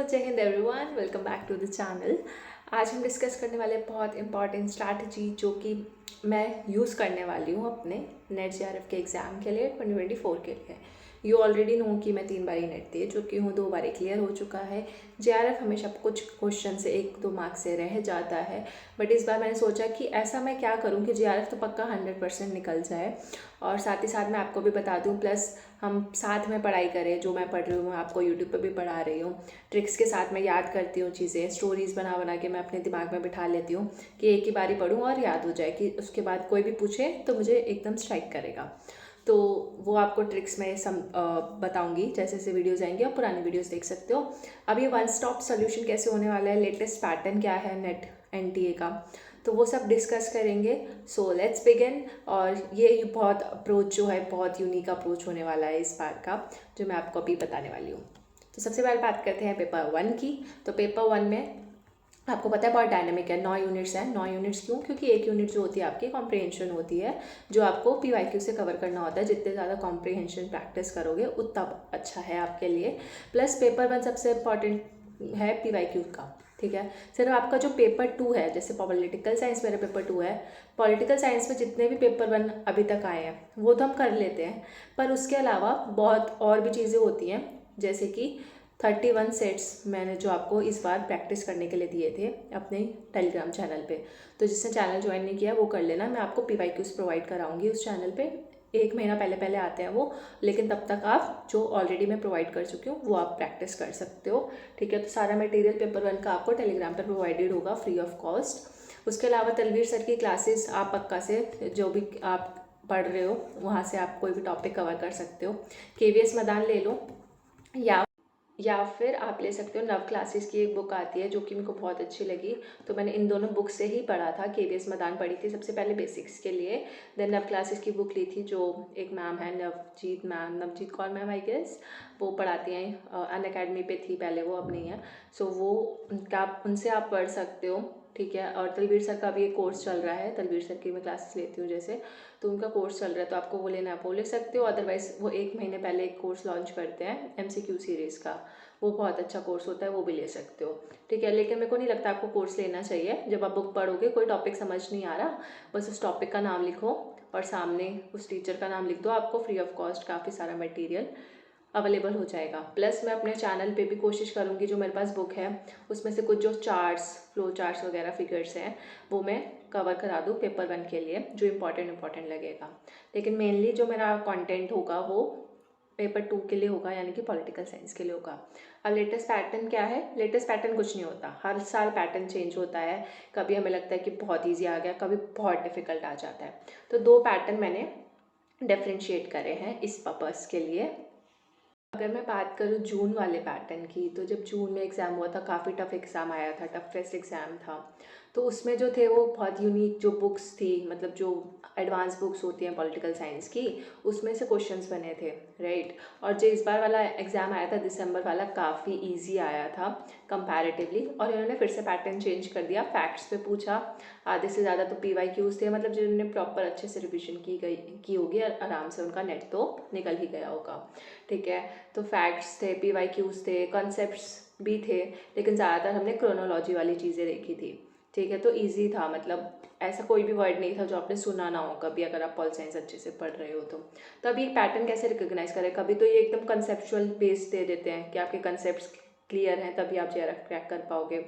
जय हिंद everyone, welcome back to the channel. आज हम डिस्कस करने वाले बहुत इंपॉर्टेंट स्ट्रैटेजी जो कि मैं यूज़ करने वाली हूँ अपने नेट जेआरएफ के एग्ज़ाम के लिए 2024 के लिए। यू ऑलरेडी नो कि मैं 3 बार ही नेट दे चुकी हूँ, 2 बार क्लियर हो चुका है। जेआरएफ हमेशा कुछ क्वेश्चन से 1-2 मार्क्स से रह जाता है, बट इस बार मैंने सोचा कि ऐसा मैं क्या करूँ कि जेआरएफ तो पक्का 100% निकल जाए और साथ ही साथ मैं आपको भी बता दूँ, प्लस हम साथ में पढ़ाई करें। जो मैं पढ़ रही हूँ मैं आपको यूट्यूब पे भी पढ़ा रही हूँ, ट्रिक्स के साथ मैं याद करती हूँ चीज़ें, स्टोरीज़ बना बना के मैं अपने दिमाग में बिठा लेती हूँ कि एक ही बारी पढ़ूँ और याद हो जाए कि उसके बाद कोई भी पूछे तो मुझे एकदम स्ट्राइक करेगा। तो वो आपको ट्रिक्स मैं बताऊंगी जैसे जैसे वीडियोस आएंगे, और पुरानी वीडियोस देख सकते हो। अब ये वन स्टॉप सोल्यूशन कैसे होने वाला है, लेटेस्ट पैटर्न क्या है नेट एनटीए का, तो वो सब डिस्कस करेंगे। So let's begin. और ये बहुत अप्रोच जो है बहुत यूनिक अप्रोच होने वाला है इस बार का, जो मैं आपको अभी बताने वाली हूँ। तो सबसे पहले बात करते हैं पेपर 1 की। तो पेपर 1 में आपको पता है बहुत डायनेमिक है, 9 यूनिट्स हैं। 9 यूनिट्स क्यों? क्योंकि एक यूनिट जो होती है आपकी कॉम्प्रिहेंशन होती है, जो आपको पीवाईक्यू से कवर करना होता है। जितने ज़्यादा कॉम्प्रिहेंशन प्रैक्टिस करोगे उतना अच्छा है आपके लिए। प्लस पेपर 1 सबसे इम्पॉर्टेंट है पीवाईक्यू का, ठीक है। सिर्फ आपका जो पेपर 2 है, जैसे पॉलिटिकल साइंस मेरा पेपर 2 है, पॉलिटिकल साइंस में जितने भी पेपर 1 अभी तक आए हैं वो तो हम कर लेते हैं, पर उसके अलावा बहुत और भी चीज़ें होती हैं, जैसे कि 31 सेट्स मैंने जो आपको इस बार प्रैक्टिस करने के लिए दिए थे अपने टेलीग्राम चैनल पे। तो जिसने चैनल ज्वाइन नहीं किया वो कर लेना, मैं आपको पीवाईक्यूज प्रोवाइड कराऊंगी उस चैनल पे। 1 महीना पहले पहले आते हैं वो, लेकिन तब तक आप जो ऑलरेडी मैं प्रोवाइड कर चुकी हूँ वो आप प्रैक्टिस कर सकते हो, ठीक है। तो सारा मटेरियल पेपर 1 का आपको टेलीग्राम पर प्रोवाइडेड होगा फ्री ऑफ कॉस्ट। उसके अलावा तलवीर सर की क्लासेस आप पक्का से जो भी आप पढ़ रहे हो वहाँ से आप कोई भी टॉपिक कवर कर सकते हो। केवीएस मैदान ले लो, या फिर आप ले सकते हो नव क्लासेस की एक बुक आती है जो कि मेरे को बहुत अच्छी लगी। तो मैंने इन दोनों बुक से ही पढ़ा था। केवीएस मैदान पढ़ी थी सबसे पहले बेसिक्स के लिए, देन नव क्लासेस की बुक ली थी जो एक मैम है Navjeet ma'am, Navjeet Kaur ma'am I guess, वो पढ़ाती हैं अन अकेडमी पे थी पहले, वो अब नहीं है। सो वो उनसे आप पढ़ सकते हो, ठीक है। और तलवीर सर का भी एक कोर्स चल रहा है, तलवीर सर की मैं क्लासेस लेती हूँ जैसे, तो उनका कोर्स चल रहा है, तो आपको वो लेना है आप वो ले सकते हो। अदरवाइज वो 1 महीने पहले एक कोर्स लॉन्च करते हैं एमसीक्यू सीरीज़ का, वो बहुत अच्छा कोर्स होता है, वो भी ले सकते हो, ठीक है। लेकिन मेरे को नहीं लगता आपको कोर्स लेना चाहिए। जब आप बुक पढ़ोगे कोई टॉपिक समझ नहीं आ रहा, बस उस टॉपिक का नाम लिखो और सामने उस टीचर का नाम लिख दो, आपको फ्री ऑफ कॉस्ट काफ़ी सारा मटेरियल अवेलेबल हो जाएगा। प्लस मैं अपने चैनल पे भी कोशिश करूँगी, जो मेरे पास बुक है उसमें से कुछ जो चार्ट्स, फ्लो चार्ट्स वगैरह फिगर्स हैं वो मैं कवर करा दूँ पेपर 1 के लिए, जो इम्पॉर्टेंट लगेगा। लेकिन मेनली जो मेरा कंटेंट होगा वो पेपर 2 के लिए होगा, यानी कि पॉलिटिकल साइंस के लिए होगा। अब लेटेस्ट पैटर्न क्या है? लेटेस्ट पैटर्न कुछ नहीं होता, हर साल पैटर्न चेंज होता है। कभी हमें लगता है कि बहुत ईजी आ गया, कभी बहुत डिफिकल्ट आ जाता है। तो 2 पैटर्न मैंने डिफ्रेंशिएट करे हैं इस पर्पज़ के लिए। अगर मैं बात करूँ जून वाले पैटर्न की, तो जब जून में एग्ज़ाम हुआ था काफ़ी टफ एग्ज़ाम आया था, टफेस्ट एग्ज़ाम था। तो उसमें जो थे वो बहुत यूनिक जो बुक्स थी, मतलब जो एडवांस बुक्स होती हैं पॉलिटिकल साइंस की, उसमें से क्वेश्चंस बने थे, राइट। और जो इस बार वाला एग्ज़ाम आया था दिसंबर वाला, काफ़ी ईजी आया था कंपैरेटिवली, और इन्होंने फिर से पैटर्न चेंज कर दिया। फैक्ट्स पे पूछा, आधे से ज़्यादा तो पीवाईक्यूज थे, मतलब जिन्होंने प्रॉपर अच्छे से रिविजन की होगी आराम से उनका नेट तो निकल ही गया होगा, ठीक है। तो फैक्ट्स थे, पीवाईक्यूज थे, कॉन्सेप्ट्स भी थे, लेकिन ज़्यादातर हमने क्रोनोलॉजी वाली चीज़ें देखी थी, ठीक है। तो इजी था, मतलब ऐसा कोई भी वर्ड नहीं था जो आपने सुना ना हो कभी, अगर आप पॉल साइंस अच्छे से पढ़ रहे हो तो अभी पैटर्न कैसे रिकॉग्नाइज करें? कभी तो ये एकदम कंसेप्चुअल बेस दे देते हैं कि आपके कंसेप्ट्स क्लियर हैं तभी आप जेआरएफ क्रैक कर पाओगे,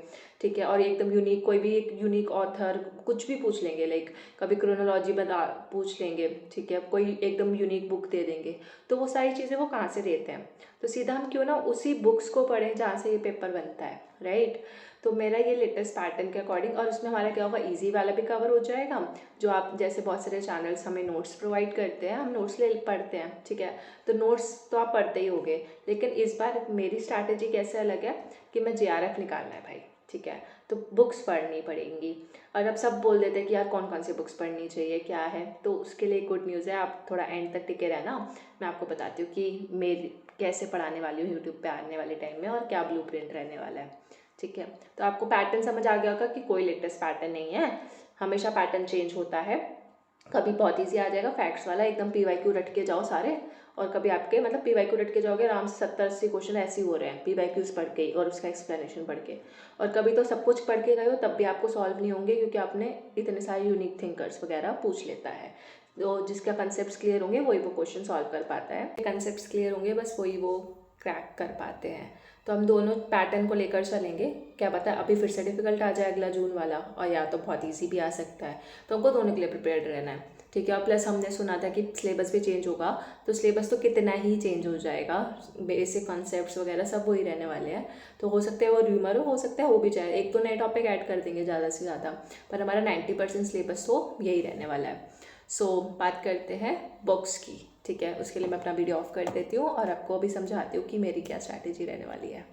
ठीक है। और एकदम यूनिक, कोई भी एक यूनिक ऑथर कुछ भी पूछ लेंगे, लाइक कभी क्रोनोलॉजी बता पूछ लेंगे, ठीक है, कोई एकदम यूनिक बुक दे देंगे। तो वो सारी चीज़ें वो कहाँ से देते हैं? तो सीधा हम क्यों ना उसी बुक्स को पढ़ें जहाँ से ये पेपर बनता है, राइट। तो मेरा ये लेटेस्ट पैटर्न के अकॉर्डिंग, और उसमें हमारा क्या होगा, इजी वाला भी कवर हो जाएगा। जो आप जैसे बहुत सारे चैनल्स हमें नोट्स प्रोवाइड करते हैं, हम नोट्स ले पढ़ते हैं, ठीक है। तो नोट्स तो आप पढ़ते ही होगे, लेकिन इस बार मेरी स्ट्रैटेजी कैसे अलग है कि मैं जेआरएफ निकालना है भाई, ठीक है। तो बुक्स पढ़नी पड़ेंगी। और अब सब बोल देते हैं कि यार कौन कौन सी बुक्स पढ़नी चाहिए, क्या है, तो उसके लिए गुड न्यूज़ है, आप थोड़ा एंड तक टिके रहना। मैं आपको बताती हूँ कि मेरी कैसे पढ़ाने वाली हूँ यूट्यूब पे आने वाले टाइम में, और क्या ब्लूप्रिंट रहने वाला है, ठीक है। तो आपको पैटर्न समझ आ गया होगा कि कोई लेटेस्ट पैटर्न नहीं है, हमेशा पैटर्न चेंज होता है। कभी बहुत ईजी आ जाएगा फैक्ट्स वाला, एकदम पीवाईक्यू रट के जाओ सारे, और कभी आपके मतलब PYQ रट के जाओगे आराम से 70-80 क्वेश्चन ऐसे ही हो रहे हैं PYQs पढ़ के और उसका एक्सप्लेनेशन पढ़ के। और कभी तो सब कुछ पढ़ के गए हो तब भी आपको सॉल्व नहीं होंगे, क्योंकि आपने इतने सारे यूनिक थिंकर्स वगैरह पूछ लेता है। तो जिसका कंसेप्ट क्लियर होंगे वही वो क्वेश्चन सॉल्व कर पाता है, कंसेप्ट क्लियर होंगे बस वही वो क्रैक कर पाते हैं। तो हम दोनों पैटर्न को लेकर चलेंगे, क्या पता अभी फिर से डिफिकल्ट आ जाए अगला जून वाला, और या तो बहुत ईजी भी आ सकता है। तो हमको दोनों के लिए प्रिपेयर्ड रहना है, ठीक है। और प्लस हमने सुना था कि सिलेबस भी चेंज होगा, तो सिलेबस तो कितना ही चेंज हो जाएगा, बेसिक कॉन्सेप्ट्स वगैरह सब वही रहने वाले हैं। तो हो सकता है वो र्यूमर हो सकता है हो भी जाए, एक तो नए टॉपिक ऐड कर देंगे ज़्यादा से ज़्यादा, पर हमारा 90% सिलेबस तो यही रहने वाला है। सो बात करते हैं बुक्स की, ठीक है। उसके लिए मैं अपना वीडियो ऑफ कर देती हूँ और आपको अभी समझाती हूँ कि मेरी क्या स्ट्रैटेजी रहने वाली है।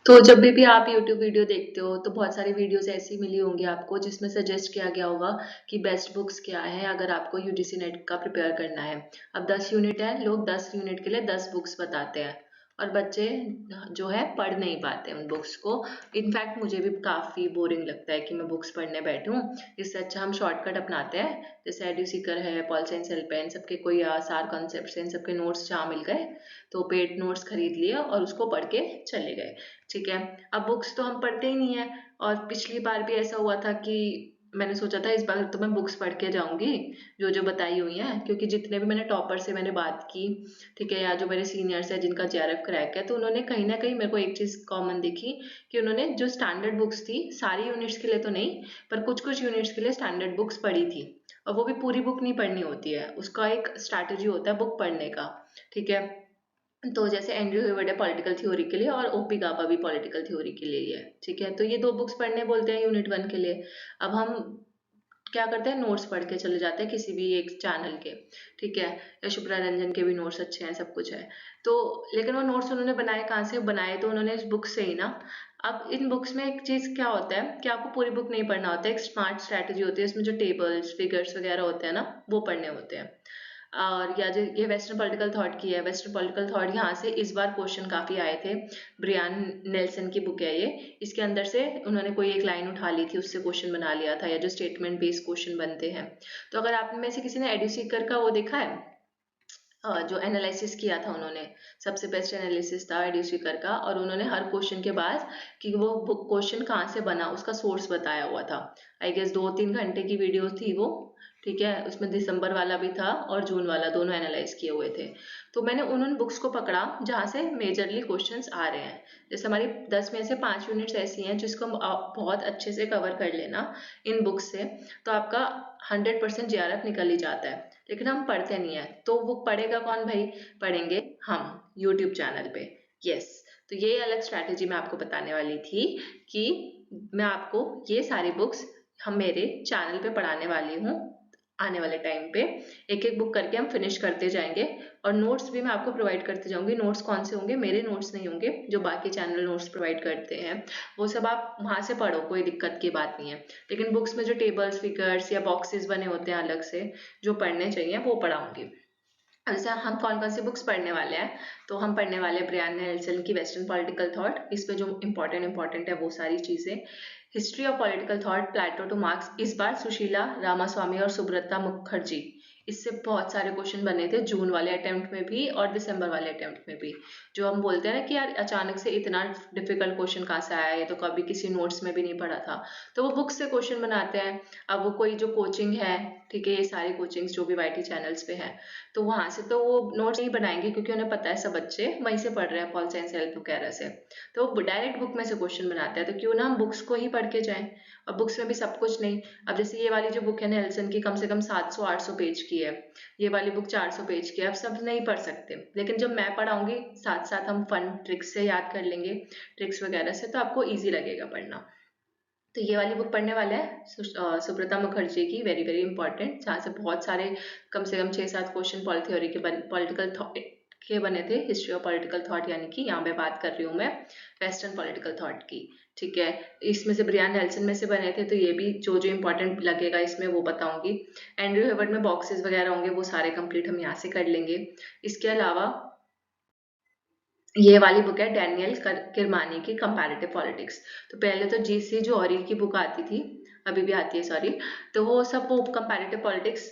तो जब भी आप YouTube वीडियो देखते हो तो बहुत सारी वीडियोस ऐसी मिली होंगी आपको जिसमें सजेस्ट किया गया होगा कि बेस्ट बुक्स क्या है अगर आपको UGC नेट का प्रिपेयर करना है। अब 10 यूनिट है, लोग 10 यूनिट के लिए 10 बुक्स बताते हैं और बच्चे जो है पढ़ नहीं पाते उन बुक्स को। इनफैक्ट मुझे भी काफ़ी बोरिंग लगता है कि मैं बुक्स पढ़ने बैठूं। इससे अच्छा हम शॉर्टकट अपनाते हैं, जैसे एड्यूसीकर है, पॉल साइंस हेल्प है, इन सबके कोई आसार कॉन्सेप्ट इन सबके नोट्स जहाँ मिल गए तो पेड नोट्स खरीद लिए और उसको पढ़ के चले गए, ठीक है। अब बुक्स तो हम पढ़ते ही नहीं है, और पिछली बार भी ऐसा हुआ था कि मैंने सोचा था इस बार तो मैं बुक्स पढ़ के जाऊंगी जो जो बताई हुई हैं, क्योंकि जितने भी मैंने टॉपर से मैंने बात की, ठीक है, या जो मेरे सीनियर्स हैं जिनका JRF क्रैक है, तो उन्होंने कहीं ना कहीं मेरे को एक चीज़ कॉमन दिखी कि उन्होंने जो स्टैंडर्ड बुक्स थी सारी यूनिट्स के लिए तो नहीं, पर कुछ कुछ यूनिट्स के लिए स्टैंडर्ड बुक्स पढ़ी थी। और वो भी पूरी बुक नहीं पढ़नी होती है, उसका एक स्ट्रैटेजी होता है बुक पढ़ने का, ठीक है। तो जैसे एंड्रयू हेवर्ड है पॉलिटिकल थ्योरी के लिए और OP गाबा भी पॉलिटिकल थ्योरी के लिए ही है, ठीक है। तो ये दो बुक्स पढ़ने बोलते हैं यूनिट 1 के लिए। अब हम क्या करते हैं, नोट्स पढ़ के चले जाते हैं किसी भी एक चैनल के, ठीक है, या शुभ्रा रंजन के भी नोट्स अच्छे हैं, सब कुछ है। तो लेकिन वो नोट्स उन्होंने बनाए कहाँ से, बनाए तो उन्होंने इस बुक से ही ना। अब इन बुक्स में एक चीज़ क्या होता है कि आपको पूरी बुक नहीं पढ़ना होता है, एक स्मार्ट स्ट्रैटेजी होती है इसमें, जो टेबल्स फिगर्स वगैरह होते हैं ना वो पढ़ने होते हैं। और या जो ये वेस्टर्न पॉलिटिकल थॉट की है, वेस्टर्न पॉलिटिकल थॉट यहाँ से इस बार क्वेश्चन काफ़ी आए थे। ब्रियान नेल्सन की बुक है ये, इसके अंदर से उन्होंने कोई एक लाइन उठा ली थी, उससे क्वेश्चन बना लिया था, या जो स्टेटमेंट बेस्ड क्वेश्चन बनते हैं। तो अगर आप में से किसी ने एड्यूसीकर का वो देखा है, जो एनालिसिस किया था उन्होंने, सबसे बेस्ट एनालिसिस था एड्यूसीकर का, और उन्होंने हर क्वेश्चन के बाद कि वो क्वेश्चन कहाँ से बना उसका सोर्स बताया हुआ था। आई गेस 2-3 घंटे की वीडियो थी वो, ठीक है। उसमें दिसंबर वाला भी था और जून वाला, दोनों एनालाइज किए हुए थे। तो मैंने उन बुक्स को पकड़ा जहाँ से मेजरली क्वेश्चंस आ रहे हैं। जैसे हमारी 10 में से 5 यूनिट्स ऐसी हैं जिसको हम बहुत अच्छे से कवर कर लेना इन बुक्स से, तो आपका 100% JRF निकल ही जाता है। लेकिन हम पढ़ते नहीं है, तो वो पढ़ेगा कौन भाई, पढ़ेंगे हम यूट्यूब चैनल पे। यस, तो ये अलग स्ट्रैटेजी मैं आपको बताने वाली थी कि मैं आपको ये सारी बुक्स हम मेरे चैनल पे पढ़ाने वाली हूँ आने वाले टाइम पे। एक एक बुक करके हम फिनिश करते जाएंगे, और नोट्स भी मैं आपको प्रोवाइड करते जाऊंगी। नोट्स कौन से होंगे, मेरे नोट्स नहीं होंगे, जो बाकी चैनल नोट्स प्रोवाइड करते हैं वो सब आप वहाँ से पढ़ो, कोई दिक्कत की बात नहीं है। लेकिन बुक्स में जो टेबल्स फिगर्स या बॉक्सेस बने होते हैं अलग से जो पढ़ने चाहिए वो पढ़ाऊंगी। जैसे हम कौन कौन सी बुक्स पढ़ने वाले हैं, तो हम पढ़ने वाले हैं ब्रियान नेल्सन की वेस्टर्न पॉलिटिकल थॉट। इस पे जो इंपॉर्टेंट है वो सारी चीज़ें, history of political thought Plato to Marx, इस बार सुशीला रामास्वामी और सुब्रता मुखर्जी, इससे बहुत सारे क्वेश्चन बने थे जून वाले अटेम्प्ट में भी और दिसंबर वाले अटेम्प्ट में भी। जो हम बोलते हैं ना कि यार अचानक से इतना डिफिकल्ट क्वेश्चन कहाँ से आया, ये तो कभी किसी नोट्स में भी नहीं पढ़ा था, तो वो बुक से क्वेश्चन बनाते हैं। अब वो कोई जो कोचिंग है, ठीक है, ये सारी कोचिंग्स जो भी YT चैनल्स पे है, तो वहाँ से तो वो नोट्स नहीं बनाएंगे, क्योंकि उन्हें पता है सब बच्चे वहीं से पढ़ रहे हैं पॉल साइंस हेल्प वगैरह से, तो वो डायरेक्ट बुक में से क्वेश्चन बनाते हैं। तो क्यों ना हम बुक्स को ही पढ़ के जाएं, और बुक्स में भी सब कुछ नहीं। अब जैसे ये वाली जो बुक है नेल्सन की, कम से कम 700-800 पेज की है, ये वाली बुक 400 पेज की है। अब सब नहीं पढ़ सकते, लेकिन जब मैं पढ़ाऊंगी साथ साथ हम फन ट्रिक्स से याद कर लेंगे, ट्रिक्स वगैरह से, तो आपको ईजी लगेगा पढ़ना। तो ये वाली बुक पढ़ने वाले हैं सुब्रता मुखर्जी की, वेरी वेरी इंपॉर्टेंट, जहाँ से बहुत सारे कम से कम 6-7 क्वेश्चन थ्योरी के पॉलिटिकल के बने थे, हिस्ट्री ऑफ पॉलिटिकल थॉट, यानी कि यहाँ पे बात कर रही हूँ मैं वेस्टर्न पॉलिटिकल थॉट की, ठीक है। इसमें से ब्रियान नेल्सन में से बने थे, तो ये भी जो जो इंपॉर्टेंट लगेगा इसमें वो बताऊंगी। एंड्रयू हेवर्ड में बॉक्सेस वगैरह होंगे, वो सारे कंप्लीट हम यहाँ से कर लेंगे। इसके अलावा ये वाली बुक है डैनियल किरमानी की कंपैरेटिव पॉलिटिक्स। तो पहले तो GC जौहरी की बुक आती थी, अभी भी आती है सॉरी, तो वो सब वो कंपैरेटिव पॉलिटिक्स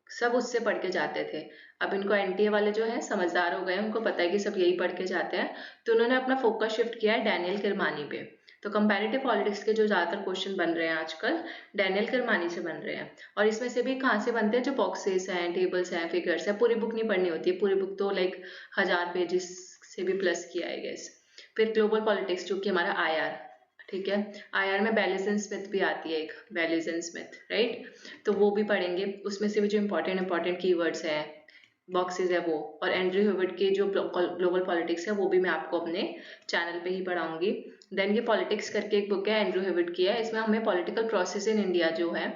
सब उससे पढ़ के जाते थे। अब इनको एनटीए वाले जो है समझदार हो गए, उनको पता है कि सब यही पढ़ के जाते हैं, तो उन्होंने अपना फोकस शिफ्ट किया है डैनियल किरमानी पे। तो कंपैरेटिव पॉलिटिक्स के जो ज़्यादातर क्वेश्चन बन रहे हैं आजकल, डैनियल किरमानी से बन रहे हैं। और इसमें से भी कहाँ से बनते हैं, जो बॉक्सेस हैं, टेबल्स हैं, फिगर्स हैं, पूरी बुक नहीं पढ़नी होती है, पूरी बुक तो लाइक 1000 पेजेस से भी प्लस की आई गेस। फिर ग्लोबल पॉलिटिक्स जो कि हमारा आईआर, ठीक है, आईआर में बैलिसन स्मिथ भी आती है, एक बैलिसन स्मिथ, राइट, तो वो भी पढ़ेंगे। उसमें से भी जो इंपॉर्टेंट कीवर्ड्स हैं, बॉक्सेस है वो, और एंड्रयू हेविट की जो ग्लोबल पॉलिटिक्स है वो भी मैं आपको अपने चैनल पे ही पढ़ाऊंगी। देन ये पॉलिटिक्स करके एक बुक है, एंड्रयू हेविट की है, इसमें हमें पॉलिटिकल प्रोसेस इन इंडिया जो है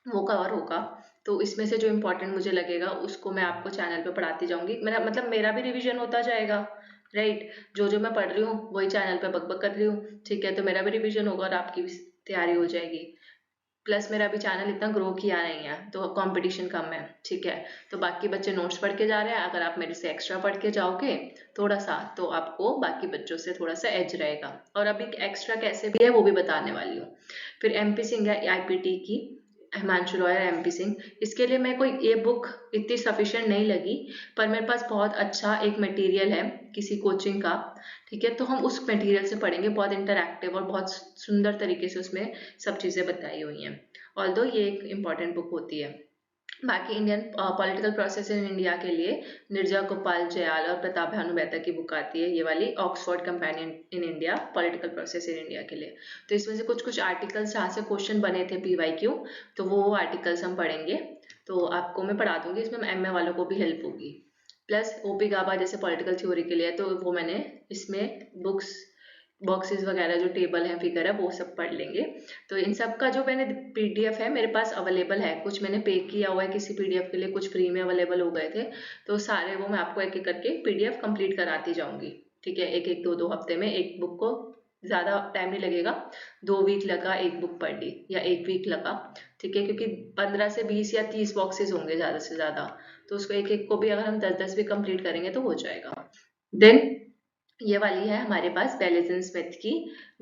वो कवर होगा। तो इसमें से जो इम्पोर्टेंट मुझे लगेगा उसको मैं आपको चैनल पे पढ़ाती जाऊंगी। मेरा मतलब मेरा भी रिवीजन होता जाएगा, राइट, जो जो मैं पढ़ रही हूँ वही चैनल पे बक बक कर रही हूँ, ठीक है, तो मेरा भी रिवीजन होगा और आपकी भी तैयारी हो जाएगी। प्लस मेरा अभी चैनल इतना ग्रो किया नहीं है तो कंपटीशन कम है, ठीक है, तो बाकी बच्चे नोट्स पढ़ के जा रहे हैं, अगर आप मेरे से एक्स्ट्रा पढ़ के जाओगे थोड़ा सा तो आपको बाकी बच्चों से थोड़ा सा एज रहेगा। और अभी एक्स्ट्रा कैसे भी है वो भी बताने वाली हूँ। फिर एमपी सिंह है आईपीटी की, हिमांशु रॉय और एमपी सिंह, इसके लिए मैं कोई ये बुक इतनी सफिशिएंट नहीं लगी, पर मेरे पास बहुत अच्छा एक मटेरियल है किसी कोचिंग का, ठीक है, तो हम उस मटेरियल से पढ़ेंगे, बहुत इंटरैक्टिव और बहुत सुंदर तरीके से उसमें सब चीज़ें बताई हुई हैं। ऑल्दो ये एक इम्पॉर्टेंट बुक होती है। बाकी Indian political process in India के लिए निर्जा गोपाल जयाल और प्रताप भानु मेहता की बुक आती है, ये वाली Oxford companion in India political process in India के लिए। तो इसमें से कुछ कुछ आर्टिकल्स जहाँ से क्वेश्चन बने थे पीवाईक्यू, तो वो आर्टिकल्स हम पढ़ेंगे, तो आपको मैं पढ़ा दूंगी, इसमें एमए वालों को भी हेल्प होगी। प्लस ओपी गाबा जैसे पॉलिटिकल थ्योरी के लिए, तो वो मैंने इसमें बुक्स बॉक्सेस वगैरह जो टेबल है, फिगर है, वो सब पढ़ लेंगे। तो इन सब का जो मैंने पीडीएफ है मेरे पास अवेलेबल है, कुछ मैंने पे किया हुआ है किसी पीडीएफ के लिए, कुछ फ्री में अवेलेबल हो गए थे, तो सारे वो मैं आपको एक एक करके पीडीएफ कंप्लीट कराती जाऊंगी, ठीक है, एक एक दो दो हफ्ते में एक बुक को, ज़्यादा टाइम नहीं लगेगा, 2 वीक लगा एक बुक पढ़ ली या 1 वीक लगा, ठीक है, क्योंकि 15 से 20 या 30 बॉक्सेस होंगे ज़्यादा से ज़्यादा, तो उसको एक एक को भी अगर हम 10-10 भी कंप्लीट करेंगे तो हो जाएगा। देन ये वाली है हमारे पास बैलिसन स्मिथ की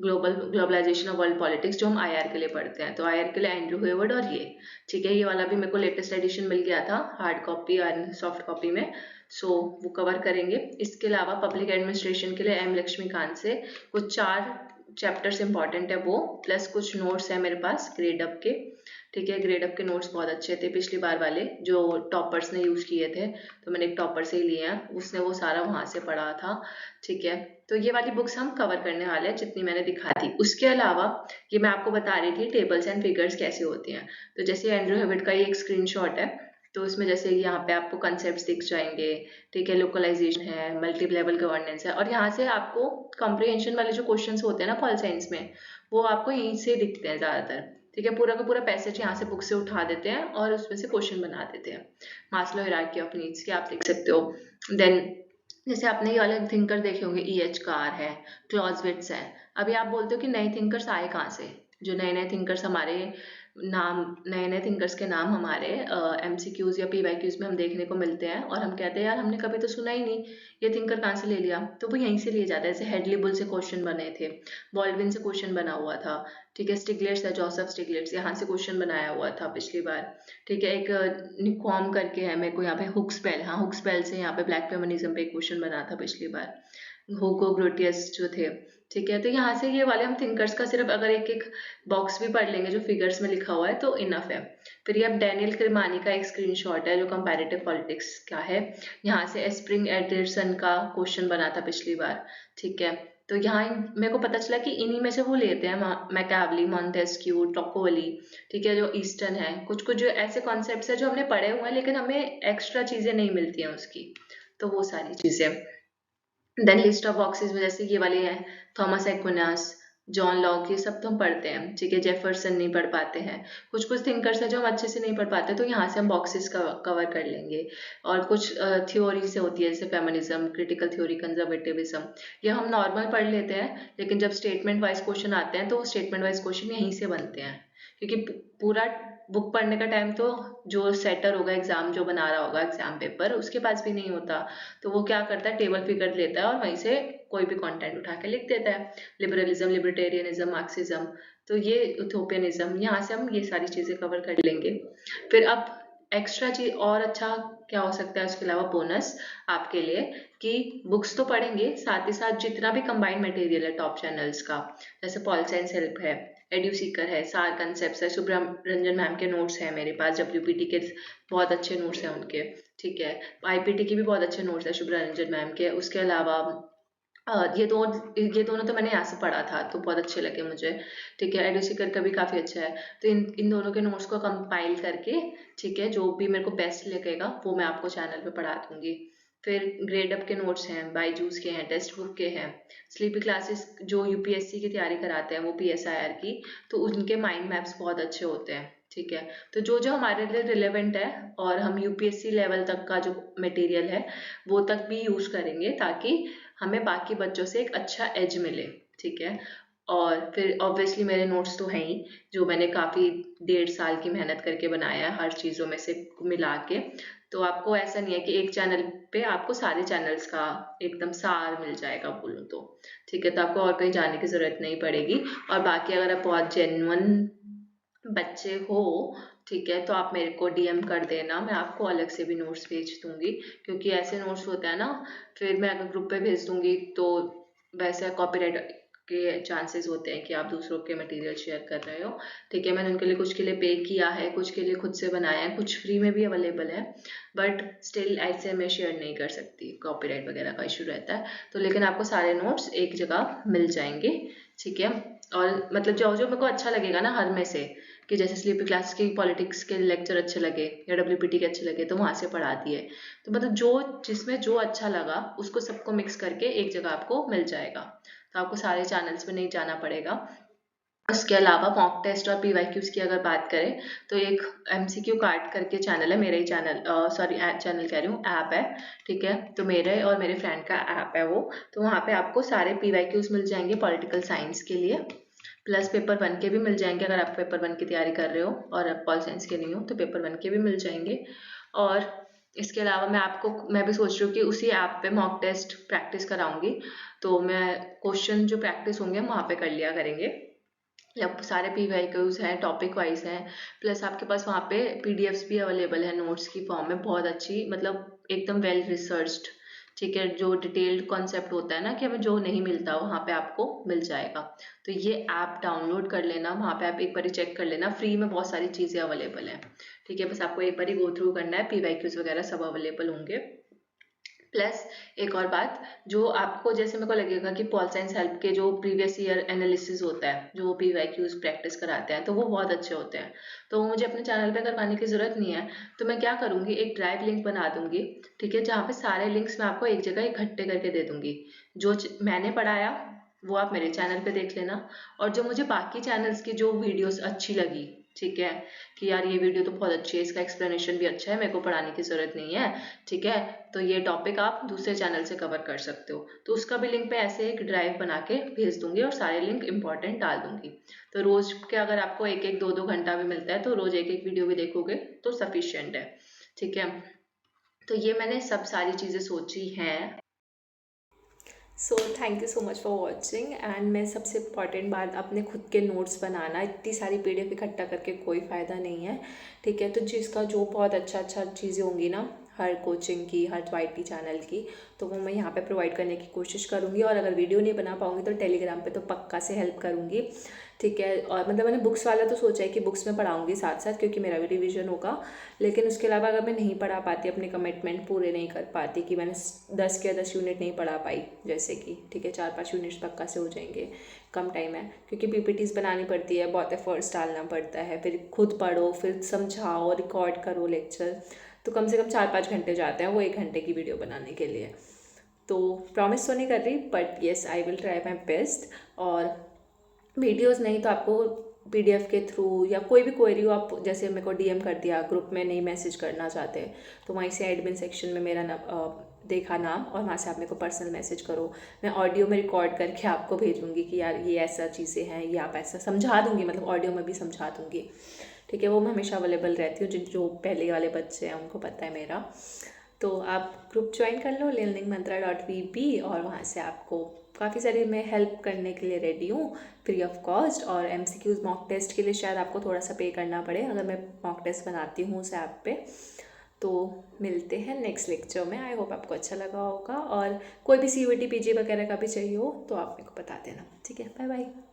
ग्लोबलाइजेशन ऑफ वर्ल्ड पॉलिटिक्स, जो हम आईआर के लिए पढ़ते हैं, तो आईआर के लिए एंड्रयू हेवर्ड और ये, ठीक है, ये वाला भी मेरे को लेटेस्ट एडिशन मिल गया था हार्ड कॉपी और सॉफ्ट कॉपी में, सो वो कवर करेंगे। इसके अलावा पब्लिक एडमिनिस्ट्रेशन के लिए एम लक्ष्मीकांत से कुछ 4 चैप्टर्स इंपॉर्टेंट है वो, प्लस कुछ नोट्स है मेरे पास ग्रेड अप के, ठीक है, ग्रेड अप के नोट्स बहुत अच्छे थे पिछली बार वाले जो टॉपर्स ने यूज़ किए थे, तो मैंने एक टॉपर से ही लिए हैं, उसने वो सारा वहाँ से पढ़ा था, ठीक है, तो ये वाली बुक्स हम कवर करने वाले हैं जितनी मैंने दिखा थी। उसके अलावा ये मैं आपको बता रही थी टेबल्स एंड फिगर्स कैसे होती हैं, तो जैसे एंड्रयू हेविट का ये एक स्क्रीनशॉट है, तो उसमें जैसे यहाँ पे आपको कंसेप्ट दिख जाएंगे, ठीक है, लोकलाइजेशन है, मल्टी लेवल गवर्नेंस है, और यहाँ से आपको कॉम्प्रिहेंशन वाले जो क्वेश्चंस होते हैं ना पॉल साइंस में, वो आपको यहीं से दिखते हैं ज़्यादातर, ठीक है, पूरा का पूरा पैसेज यहाँ से बुक से उठा देते हैं और उसमें से क्वेश्चन बना देते हैं। मास्लो हायरार्की ऑफ नीड्स के आप देख सकते हो। देन जैसे आपने ये वाले थिंकर देखे होंगे, EH कार है, क्लॉजविट्स है, अभी आप बोलते हो कि नए थिंकर्स आए कहाँ से, जो नए नए थिंकर्स हमारे नाम, नए नए थिंकर्स के नाम हमारे MCQs या PYQs में हम देखने को मिलते हैं, और हम कहते हैं यार हमने कभी तो सुना ही नहीं, ये थिंकर कहाँ से ले लिया, तो वो यहीं से लिए जाता है। जैसे हेडली बुल से क्वेश्चन बने थे, बॉल्डविन से क्वेश्चन बना हुआ था, ठीक है, स्टिग्लिट्स है, जोसेफ स्टिग्लिट्स, यहाँ से क्वेश्चन बनाया हुआ था पिछली बार, ठीक है, एक निकॉम करके है, मेरे को यहाँ पे हुक्सबेल, हाँ हुक्सबेल से यहाँ पे ब्लैक फेमिनिज्म पे क्वेश्चन बना था पिछली बार, हुगो ग्रोटियस जो थे, ठीक है, तो यहाँ से ये वाले हम थिंकर्स का सिर्फ अगर एक एक बॉक्स भी पढ़ लेंगे जो फिगर्स में लिखा हुआ है तो इनफ है। फिर ये अब डैनियल किरमानी का एक स्क्रीनशॉट है जो कंपैरेटिव पॉलिटिक्स का है, यहाँ से स्प्रिंग एडरसन का क्वेश्चन बना था पिछली बार, ठीक है, तो यहाँ मेरे को पता चला कि इन्हीं में से वो लेते हैं, मैकावली, मॉन्टेस्क्यू, टोकोवली, ठीक है, जो ईस्टर्न है, कुछ कुछ जो ऐसे कॉन्सेप्ट्स है जो हमने पढ़े हुए हैं लेकिन हमें एक्स्ट्रा चीज़ें नहीं मिलती हैं उसकी, तो वो सारी चीज़ें। देन लिस्ट ऑफ बॉक्सेस में जैसे ये वाले हैं, थॉमस एक्विनास, जॉन लॉक, ये सब तो हम पढ़ते हैं, ठीक है, जेफरसन नहीं पढ़ पाते हैं, कुछ कुछ थिंकर्स हैं जो हम अच्छे से नहीं पढ़ पाते, तो यहाँ से हम बॉक्सेस कवर कर लेंगे। और कुछ थ्योरी से होती है जैसे फेमिनिज्म, क्रिटिकल थ्योरी, कंजर्वेटिविज्म, ये हम नॉर्मल पढ़ लेते हैं, लेकिन जब स्टेटमेंट वाइज क्वेश्चन आते हैं तो स्टेटमेंट वाइज क्वेश्चन यहीं से बनते हैं, क्योंकि पूरा बुक पढ़ने का टाइम तो जो सेटर होगा एग्जाम, जो बना रहा होगा एग्जाम पेपर, उसके पास भी नहीं होता, तो वो क्या करता है टेबल फिगर लेता है और वहीं से कोई भी कंटेंट उठा के लिख देता है, लिबरलिज्म, लिबर्टेरियनिज्म, मार्क्सिज्म, तो ये यूथोपियनिज्म, यहाँ से हम ये सारी चीज़ें कवर कर लेंगे। फिर अब एक्स्ट्रा चीज और अच्छा क्या हो सकता है उसके अलावा बोनस आपके लिए, कि बुक्स तो पढ़ेंगे, साथ ही साथ जितना भी कंबाइंड मटेरियल है टॉप चैनल्स का, जैसे पॉल साइंस हेल्प है, एड्यू सीकर है, सार कंसेप्ट है, सुब्रमण्यन मैम के नोट्स हैं मेरे पास, डब्ल्यूपीटी के बहुत अच्छे नोट्स हैं उनके, ठीक है, आईपीटी के भी बहुत अच्छे नोट्स है सुब्रमण्यन मैम के। उसके अलावा ये दोनों तो मैंने यहाँ से पढ़ा था तो बहुत अच्छे लगे मुझे, ठीक है, एडुसीकर का भी काफ़ी अच्छा है। तो इन दोनों के नोट्स को कंपाइल करके, ठीक है, जो भी मेरे को बेस्ट लगेगा वो मैं आपको चैनल पे पढ़ा दूंगी। फिर ग्रेड अप के नोट्स हैं, बायजूस के हैं, टेक्स्ट बुक के हैं, स्लीपी क्लासेस जो यूपीएससी की तैयारी कराते हैं वो पीएसआईआर की, तो उनके माइंड मैप्स बहुत अच्छे होते हैं, ठीक है। तो जो जो हमारे लिए रिलेवेंट है और हम यूपीएससी लेवल तक का जो मटेरियल है वो तक भी यूज करेंगे, ताकि हमें बाकी बच्चों से एक अच्छा एज मिले, ठीक है। और फिर ऑब्वियसली मेरे नोट्स तो हैं ही, जो मैंने काफ़ी 1.5 साल की मेहनत करके बनाया है हर चीज़ों में से मिला के। तो आपको ऐसा नहीं है कि एक चैनल पे आपको सारे चैनल्स का एकदम सार मिल जाएगा बोलूँ तो, ठीक है। तो आपको और कहीं जाने की ज़रूरत नहीं पड़ेगी। और बाकी अगर आप बहुत जेन्युइन बच्चे हो, ठीक है, तो आप मेरे को डीएम कर देना, मैं आपको अलग से भी नोट्स भेज दूंगी, क्योंकि ऐसे नोट्स होते हैं ना, फिर मैं अगर ग्रुप पे भेज दूंगी तो वैसे कॉपीराइट के चांसेस होते हैं कि आप दूसरों के मटेरियल शेयर कर रहे हो, ठीक है। मैंने उनके लिए कुछ के लिए पे किया है, कुछ के लिए खुद से बनाया है, कुछ फ्री में भी अवेलेबल है, बट स्टिल ऐसे मैं शेयर नहीं कर सकती, कॉपीराइट वगैरह का इशू रहता है। तो लेकिन आपको सारे नोट्स एक जगह मिल जाएंगे, ठीक है। और मतलब जो जो मेरे को अच्छा लगेगा ना हर में से, कि जैसे स्लीपी क्लास के पॉलिटिक्स के लेक्चर अच्छे लगे या डब्ल्यूपीटी के अच्छे लगे तो वहाँ से पढ़ा दिए। तो मतलब जो जिसमें जो अच्छा लगा उसको सबको मिक्स करके एक जगह आपको मिल जाएगा, तो आपको सारे चैनल्स पे नहीं जाना पड़ेगा। उसके अलावा मॉक टेस्ट और पीवाईक्यूज की अगर बात करें तो एक एमसीक्यू कार्ड करके चैनल है, मेरा ही चैनल, सॉरी चैनल कह रही हूँ, ऐप है, ठीक है। तो मेरे और मेरे फ्रेंड का ऐप है वो, तो वहाँ पे आपको सारे पीवाईक्यूज मिल जाएंगे पॉलिटिकल साइंस के लिए, प्लस पेपर 1 के भी मिल जाएंगे अगर आप पेपर 1 की तैयारी कर रहे हो और आप पॉल साइंस के नहीं हो तो पेपर 1 के भी मिल जाएंगे। और इसके अलावा मैं भी सोच रही हूँ कि उसी ऐप पे मॉक टेस्ट प्रैक्टिस कराऊंगी, तो मैं क्वेश्चन जो प्रैक्टिस होंगे हम वहाँ पे कर लिया करेंगे, या सारे पीवाईक्यूज हैं, टॉपिक वाइज हैं, प्लस आपके पास वहाँ पे पीडीएफ्स भी अवेलेबल है नोट्स की फॉर्म में, बहुत अच्छी, मतलब एकदम वेल रिसर्च्ड, ठीक है। जो डिटेल्ड कॉन्सेप्ट होता है ना कि हमें जो नहीं मिलता वहाँ पे आपको मिल जाएगा। तो ये ऐप डाउनलोड कर लेना, वहाँ पे आप एक बार चेक कर लेना, फ्री में बहुत सारी चीज़ें अवेलेबल हैं, ठीक है। बस आपको एक बार गो थ्रू करना है, पीवाईक्यूज वगैरह सब अवेलेबल होंगे। प्लस एक और बात, जो आपको जैसे मेरे को लगेगा कि पॉल साइंस हेल्प के जो प्रीवियस ईयर एनालिसिस होता है, जो पीवाईक्यूज प्रैक्टिस कराते हैं, तो वो बहुत अच्छे होते हैं, तो वो मुझे अपने चैनल पे करवाने की ज़रूरत नहीं है। तो मैं क्या करूँगी, एक ड्राइव लिंक बना दूंगी, ठीक है, जहाँ पे सारे लिंक्स मैं आपको एक जगह इकट्ठे करके दे दूंगी। जो मैंने पढ़ाया वो आप मेरे चैनल पे देख लेना, और जो मुझे बाकी चैनल्स की जो वीडियोस अच्छी लगी, ठीक है, कि यार ये वीडियो तो बहुत अच्छी है, इसका एक्सप्लेनेशन भी अच्छा है, मेरे को पढ़ाने की ज़रूरत नहीं है, ठीक है, तो ये टॉपिक आप दूसरे चैनल से कवर कर सकते हो, तो उसका भी लिंक मैं ऐसे एक ड्राइव बना के भेज दूंगी और सारे लिंक इंपॉर्टेंट डाल दूंगी। तो रोज के अगर आपको 1-1 2-2 घंटा भी मिलता है तो रोज एक एक वीडियो भी देखोगे तो सफिशियंट है, ठीक है। तो ये मैंने सब सारी चीज़ें सोची हैं। So thank you so much for watching. And मैं सबसे इम्पॉर्टेंट बात, अपने खुद के नोट्स बनाना, इतनी सारी पीडीएफ इकट्ठा करके कोई फ़ायदा नहीं है, ठीक है। तो जिसका जो बहुत अच्छा चीज़ें होंगी ना हर कोचिंग की, हर वाईटी चैनल की, तो वो मैं यहाँ पे प्रोवाइड करने की कोशिश करूँगी। और अगर वीडियो नहीं बना पाऊँगी तो टेलीग्राम पे तो पक्का से हेल्प करूँगी, ठीक है। और मतलब मैंने बुक्स वाला तो सोचा है कि बुक्स में पढ़ाऊँगी साथ साथ, क्योंकि मेरा भी रिवीजन होगा। लेकिन उसके अलावा अगर मैं नहीं पढ़ा पाती, अपने कमिटमेंट पूरे नहीं कर पाती, कि मैंने 10 के 10 यूनिट नहीं पढ़ा पाई जैसे कि, ठीक है, 4-5 यूनिट्स पक्का से हो जाएंगे, कम टाइम है, क्योंकि पीपीटीज बनानी पड़ती है, बहुत एफर्ट्स डालना पड़ता है, फिर खुद पढ़ो, फिर समझाओ, रिकॉर्ड करो लेक्चर, तो कम से कम 4-5 घंटे जाते हैं वो 1 घंटे की वीडियो बनाने के लिए। तो प्रॉमिस तो नहीं कर रही, but yes I will try my best. और वीडियोस नहीं तो आपको पीडीएफ के थ्रू या कोई भी क्वेरी हो, आप जैसे मेरे को डीएम कर दिया, ग्रुप में नहीं मैसेज करना चाहते तो वहीं से एडमिन सेक्शन में मेरा देखा नाम, और वहाँ से आप मेरे को पर्सनल मैसेज करो, मैं ऑडियो में रिकॉर्ड करके आपको भेजूँगी कि यार ये ऐसा चीज़ें हैं, ये आप ऐसा समझा दूँगी, मतलब ऑडियो में भी समझा दूँगी, ठीक है। वो मैं हमेशा अवेलेबल रहती हूँ, जो पहले वाले बच्चे हैं उनको पता है मेरा। तो आप ग्रुप ज्वाइन कर लो learningmantra.vp, और वहाँ से आपको काफ़ी सारे मैं हेल्प करने के लिए रेडी हूँ फ्री ऑफ कॉस्ट। और MCQs मॉक टेस्ट के लिए शायद आपको थोड़ा सा पे करना पड़े अगर मैं मॉक टेस्ट बनाती हूँ उस ऐप पे। तो मिलते हैं नेक्स्ट लेक्चर में। आई होप आपको अच्छा लगा होगा, और कोई भी CUET PG वगैरह का भी चाहिए हो तो आप मेरे को बता देना। ठीक है, बाय बाय।